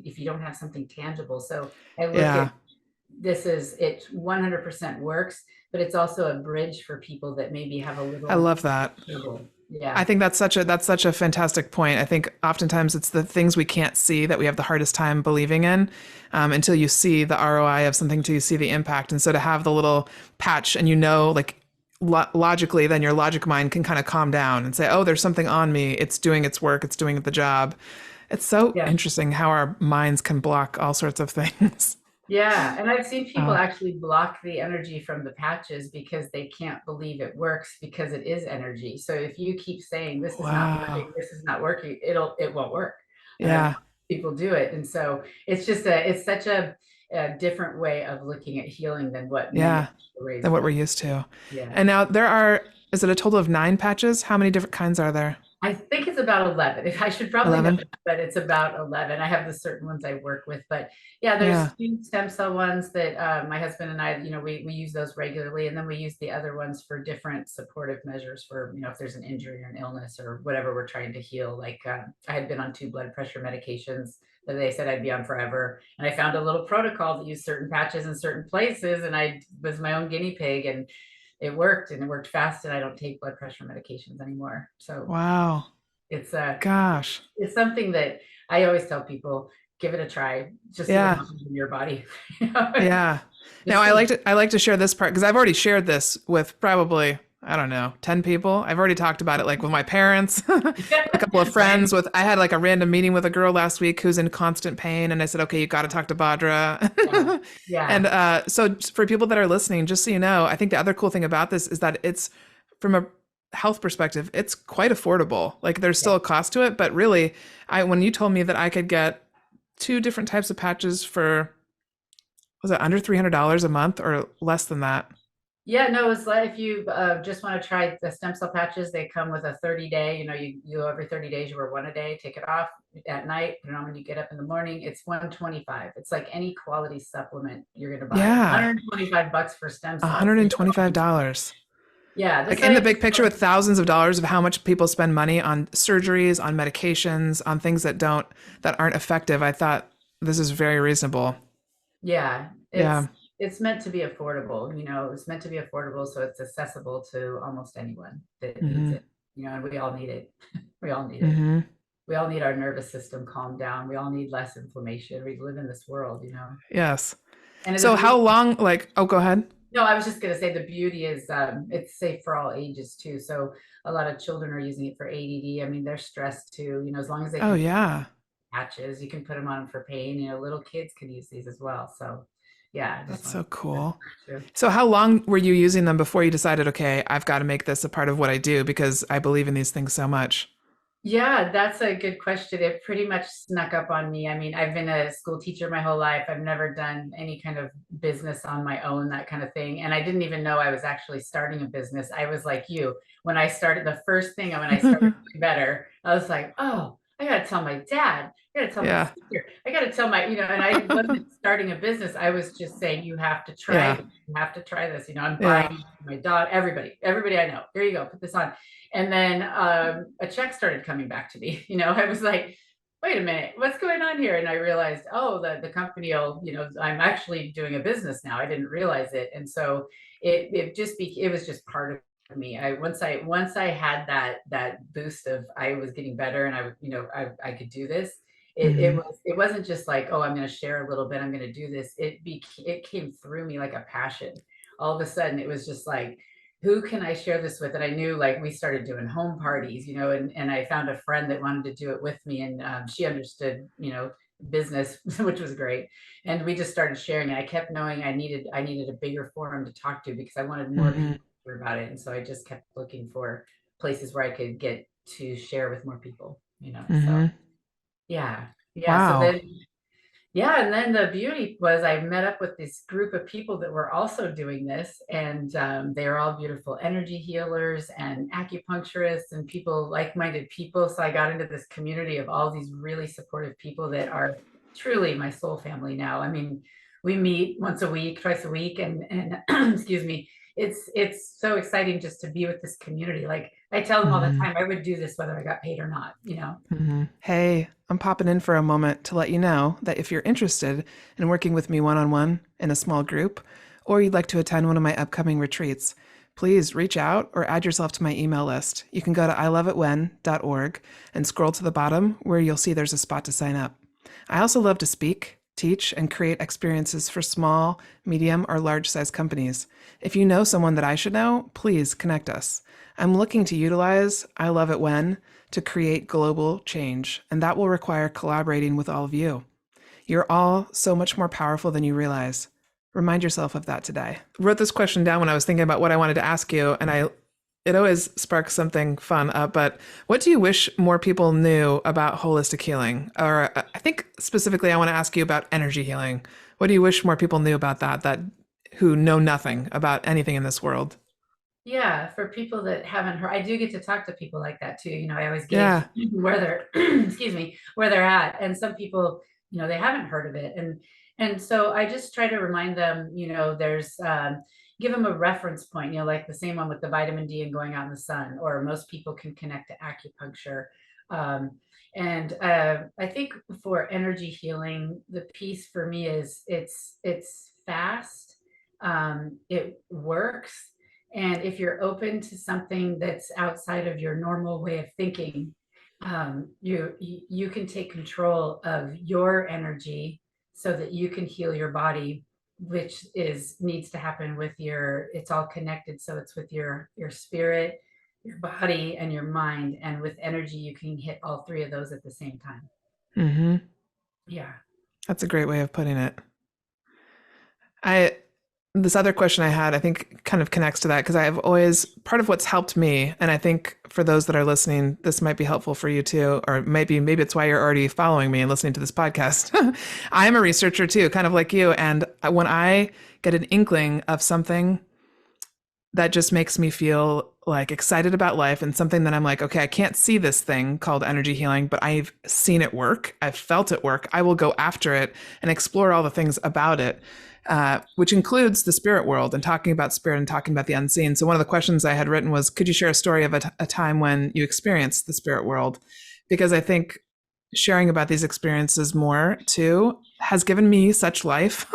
if you don't have something tangible. So I look at Yeah. this is it 100% works, but it's also a bridge for people that maybe have a I little love that. trouble. I Yeah. think that's such a fantastic point. I think oftentimes it's the things we can't see that we have the hardest time believing in, until you see the ROI of something, until you see the impact. And so to have the little patch, and like logically, then your logic mind can kind of calm down and say, "Oh, there's something on me. It's doing its work. It's doing the job." It's so Yeah. interesting how our minds can block all sorts of things. Yeah. And I've seen people Uh, actually block the energy from the patches because they can't believe it works because it is energy. So if you keep saying this is not wow. working, this is not working, it won't work. And I've Yeah. people do it. And so it's such a different way of looking at healing than what many Yeah. ways Than what will. we're used to. Yeah. And now is it a total of 9 patches? How many different kinds are there? I think it's about 11. If I should probably know, 11? but it's about 11. I have the certain ones I work with, but yeah, there's Yeah. 2 stem cell ones that my husband and I, we use those regularly, and then we use the other ones for different supportive measures for, if there's an injury or an illness or whatever we're trying to heal. Like I had been on 2 blood pressure medications that they said I'd be on forever, and I found a little protocol to use certain patches in certain places, and I was my own guinea pig, and it worked fast, and I don't take blood pressure medications anymore. So Wow. it's Gosh. it's something that I always tell people, give it a try. Just see what Yeah. happens in your body. You know? Yeah. Now Just see. I like to share this part because I've already shared this with probably, I don't know, 10 people. I've already talked about it like with my parents, a couple of Right? friends. With I had like a random meeting with a girl last week who's in constant pain, and I said, "Okay, you got to talk to Yeah. Bhadra." And Yeah. so for people that are listening, just so you know, I think the other cool thing about this is that it's from a health perspective, it's quite affordable. Like there's Yeah. still a cost to it, but really, I when you told me that I could get 2 different types of patches for, was it under $300 a month or less than that? Yeah, no, it's like if you just want to try the stem cell patches, they come with a 30-day, you go every 30 days, you wear one a day, take it off at night, put it on when you get up in the morning. It's 125. It's like any quality supplement you're going to buy. Yeah, $125 for stem cells. $125. Yeah, the Like in the science. big picture, with thousands of dollars of how much people spend money on surgeries, on medications, on things that aren't effective, I thought this is very reasonable. Yeah, Yeah. it's meant to be affordable, it's meant to be affordable so it's accessible to almost anyone that needs Mm-hmm. it, and we all need it. We all need it. Mm-hmm. We all need our nervous system calmed down. We all need less inflammation. We live in this world. Yes. And the So how beauty, long? Like, oh, go ahead. no, I was just gonna say the beauty is it's safe for all ages too. So a lot of children are using it for ADD. I mean, they're stressed too, as long as they Oh can yeah, patches, you can put them on for pain. Little kids can use these as well. So yeah, I just that's want so to cool. true. So how long were you using them before you decided, okay, I've got to make this a part of what I do because I believe in these things so much? Yeah, that's a good question. It pretty much snuck up on me. I mean, I've been a school teacher my whole life. I've never done any kind of business on my own, that kind of thing. And I didn't even know I was actually starting a business. I was like you. When I started, the first thing when I started doing better, I was like, oh, I got to tell my dad. I got to tell my Yeah. sister. I got to tell and I wasn't starting a business. I was just saying, you have to try Yeah. this. You have to try this. I'm Yeah. buying my dog, everybody I know. Here you go, put this on. And then a check started coming back to me. I was like, wait a minute, what's going on here? And I realized, oh, the company I'm actually doing a business now. I didn't realize it. And so it was just part of me. Once I had that boost of I was getting better and I could do this. Hmm. It wasn't just like, oh, I'm going to share a little bit, I'm going to do this. It came through me like a passion. All of a sudden it was just like, who can I share this with? And I knew, like, we started doing home parties, and I found a friend that wanted to do it with me, and she understood, business, which was great. And we just started sharing, and I kept knowing I needed a bigger forum to talk to because I wanted more Hmm. people to hear about it. And so I just kept looking for places where I could get to share with more people. So Hmm. yeah, yeah. So Wow. then Yeah, and then the beauty was I met up with this group of people that were also doing this, and they're all beautiful energy healers and acupuncturists and people, like-minded people. So I got into this community of all these really supportive people that are truly my soul family now. I mean, we meet once a week, twice a week, and excuse me, it's so exciting just to be with this community. Like I tell them all the Hmm. time, I would do this whether I got paid or not, you know. Hmm. Hey, I'm popping in for a moment to let you know that if you're interested in working with me one on one in a small group, or you'd like to attend one of my upcoming retreats, please reach out or add yourself to my email list. You can go to iloveitwhen.org and scroll to the bottom where you'll see there's a spot to sign up. I also love to speak, teach, and create experiences for small, medium, or large size companies. If you know someone that I should know, please connect us. I'm looking to utilize I Love It When to create global change, and that will require collaborating with all of you. You're all so much more powerful than you realize. Remind yourself of that today. I wrote this question down when I was thinking about what I wanted to ask you, and it always sparks something fun up. But what do you wish more people knew about holistic healing? Or I think specifically, I want to ask you about energy healing. What do you wish more people knew about that who know nothing about anything in this world? Yeah, for people that haven't heard, I do get to talk to people like that too. You know, I always gauge Yeah. where they're, excuse me, where they're at. And some people, you know, they haven't heard of it. And so I just try to remind them, you know, give them a reference point, you know, like the same one with the vitamin D and going out in the sun, or most people can connect to acupuncture. Um, and I think for energy healing, the piece for me is it's fast, it works, and if you're open to something that's outside of your normal way of thinking, you can take control of your energy so that you can heal your body, which is needs to happen with your. It's all connected, so it's with your spirit, your body, and your mind. And with energy, you can hit all three of those at the same time. Mm-hmm. Yeah. That's a great way of putting it. I This other question I had, I think kind of connects to that because I've always part of what's helped me, and I think for those that are listening, this might be helpful for you too, or maybe it's why you're already following me and listening to this podcast. I am a researcher too, kind of like you, and when I get an inkling of something that just makes me feel like excited about life and something that I'm like, okay, I can't see this thing called energy healing, but I've seen it work. I've felt it work. I will go after it and explore all the things about it, which includes the spirit world and talking about spirit and talking about the unseen. So one of the questions I had written was, could you share a story of a time when you experienced the spirit world? Because I think sharing about these experiences more too has given me such life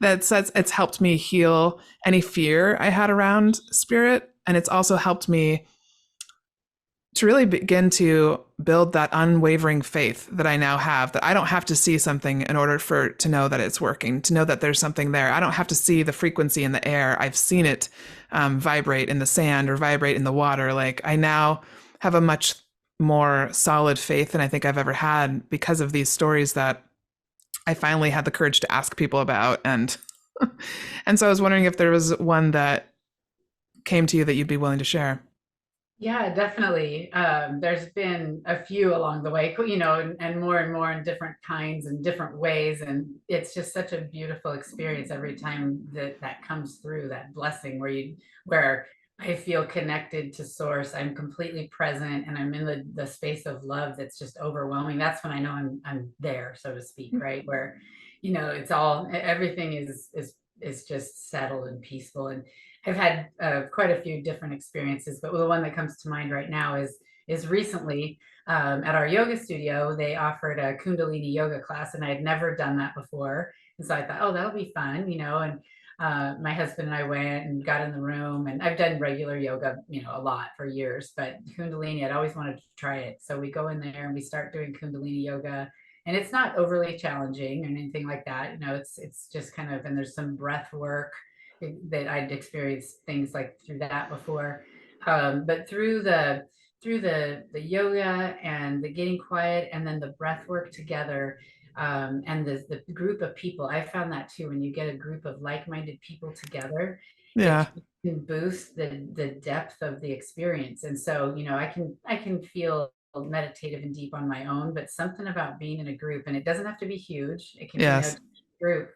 that says it's helped me heal any fear I had around spirit. And it's also helped me to really begin to build that unwavering faith that I now have, that I don't have to see something in order for to know that it's working, to know that there's something there. I don't have to see the frequency in the air. I've seen it vibrate in the sand or vibrate in the water. Like I now have a much more solid faith than I think I've ever had because of these stories that I finally had the courage to ask people about. And so I was wondering if there was one that came to you that you'd be willing to share. Yeah, definitely. There's been a few along the way, you know, and more in different kinds and different ways. And it's just such a beautiful experience every time that comes through, that blessing where I feel connected to source. I'm completely present and I'm in the space of love that's just overwhelming. That's when I know I'm there, so to speak, right? Where, you know, it's all, everything is just settled and peaceful. And I've had quite a few different experiences, but the one that comes to mind right now is recently at our yoga studio. They offered a Kundalini yoga class, and I had never done that before. And so I thought, oh, that'll be fun, you know. And my husband and I went and got in the room, and I've done regular yoga, you know, a lot for years, but Kundalini, I'd always wanted to try it. So we go in there and we start doing Kundalini yoga, and it's not overly challenging or anything like that. You know, it's just kind of, and there's some breath work that I'd experienced things like through that before. But through the yoga and the getting quiet and then the breath work together, and the group of people, I found that too. When you get a group of like-minded people together, it Yeah. can boost the depth of the experience. And so, you know, I can feel meditative and deep on my own, but something about being in a group, and it doesn't have to be huge. It can be Yes. group.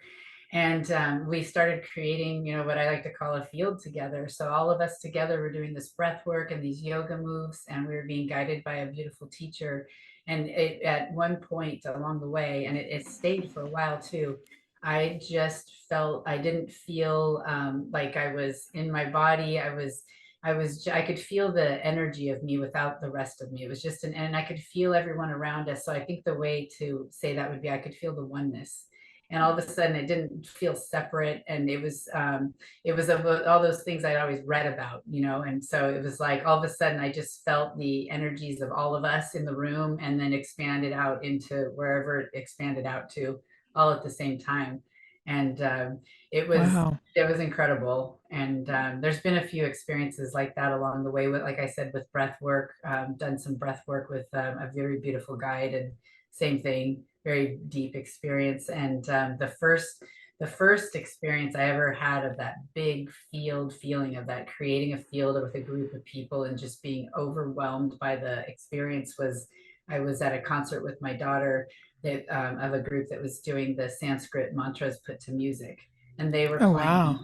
And we started creating, what I like to call a field together. So all of us together were doing this breath work and these yoga moves, and we were being guided by a beautiful teacher. And at one point along the way, and it stayed for a while too, I just felt, I didn't feel like I was in my body. I could feel the energy of me without the rest of me. It was just and I could feel everyone around us. So I think the way to say that would be, I could feel the oneness. And all of a sudden it didn't feel separate. And it was all those things I'd always read about, and so it was like, all of a sudden I just felt the energies of all of us in the room, and then expanded out into wherever it expanded out to, all at the same time. And it was Wow. it was incredible. And there's been a few experiences like that along the way, with, like I said, with breath work. Done some breath work with a very beautiful guide, and same thing, very deep experience. And the first experience I ever had of that big field feeling, of that creating a field with a group of people and just being overwhelmed by the experience, was I was at a concert with my daughter, that of a group that was doing the Sanskrit mantras put to music, and they were Oh, playing. wow.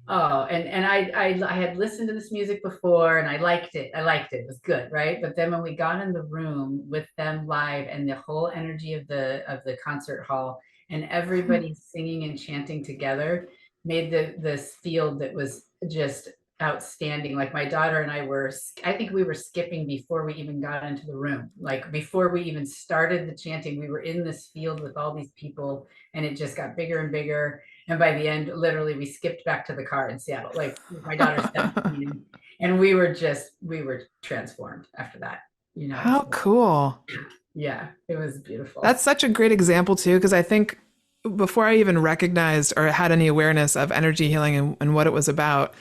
Oh, and I had listened to this music before, and I liked it. It was good, right? But then when we got in the room with them live, and the whole energy of the concert hall, and everybody singing and chanting together, made this field that was just outstanding. Like, my daughter and I think we were skipping before we even got into the room. Like, before we even started the chanting, we were in this field with all these people, and it just got bigger and bigger. And by the end, literally, we skipped back to the car in Seattle. Like, my daughter's 17, and we were transformed after that. How So, cool. yeah, it was beautiful. That's such a great example too, because I think before I even recognized or had any awareness of energy healing and what it was about,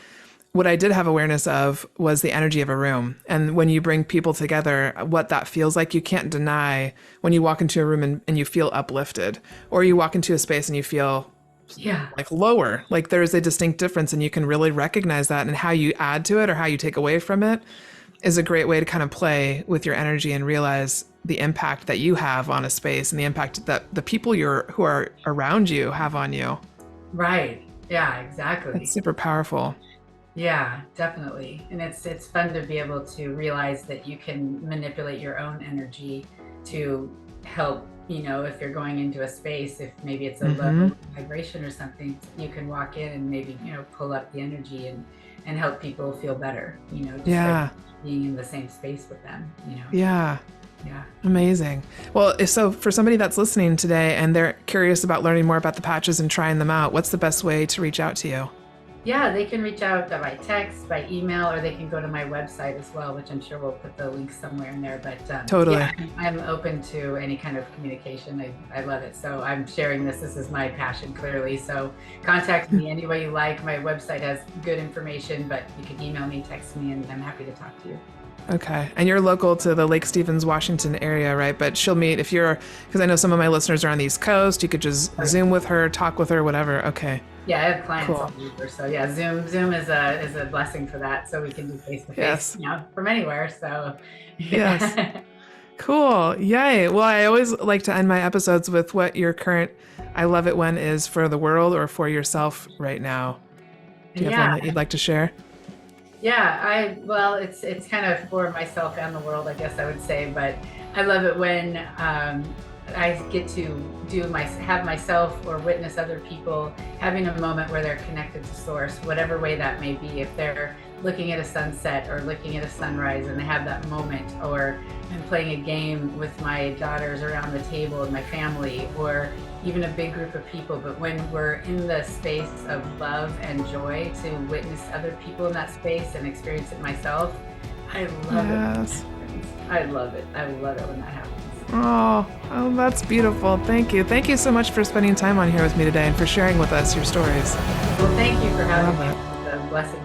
what I did have awareness of was the energy of a room. And when you bring people together, what that feels like, you can't deny when you walk into a room and you feel uplifted, or you walk into a space and you feel Yeah. like lower. Like, there's a distinct difference, and you can really recognize that, and how you add to it or how you take away from it is a great way to kind of play with your energy and realize the impact that you have on a space, and the impact that the people who are around you have on you. Right. Yeah, exactly. It's super powerful. Yeah, definitely. And it's fun to be able to realize that you can manipulate your own energy to help, if you're going into a space, if maybe it's a low vibration or something, you can walk in and maybe, pull up the energy and help people feel better, just Yeah. by being in the same space with them, Yeah. Yeah. Amazing. Well, so for somebody that's listening today and they're curious about learning more about the patches and trying them out, what's the best way to reach out to you? Yeah, they can reach out by text, by email, or they can go to my website as well, which I'm sure we'll put the link somewhere in there. But Totally. yeah, I'm open to any kind of communication. I love it. So I'm sharing this. This is my passion, clearly. So contact me any way you like. My website has good information, but you can email me, text me, and I'm happy to talk to you. Okay. And you're local to the Lake Stevens, Washington area, right? But she'll meet because I know some of my listeners are on the East Coast. You could just Zoom with her, talk with her, whatever. Okay. Yeah, I have clients Cool. all over. So yeah, Zoom is a blessing for that. So we can do face-to-face, from anywhere. So yes. Cool. Yay. Well, I always like to end my episodes with what your current I love it when is for the world or for yourself right now. Do you have one that you'd like to share? Yeah, it's kind of for myself and the world, I guess I would say, but I love it when I get to have myself or witness other people having a moment where they're connected to source, whatever way that may be. If they're looking at a sunset or looking at a sunrise and they have that moment, or I'm playing a game with my daughters around the table and my family, or even a big group of people. But when we're in the space of love and joy, to witness other people in that space and experience it myself, I love it. I love it. I love it when that happens. Oh, that's beautiful. Thank you. Thank you so much for spending time on here with me today and for sharing with us your stories. Well, thank you for having me. It's a blessing.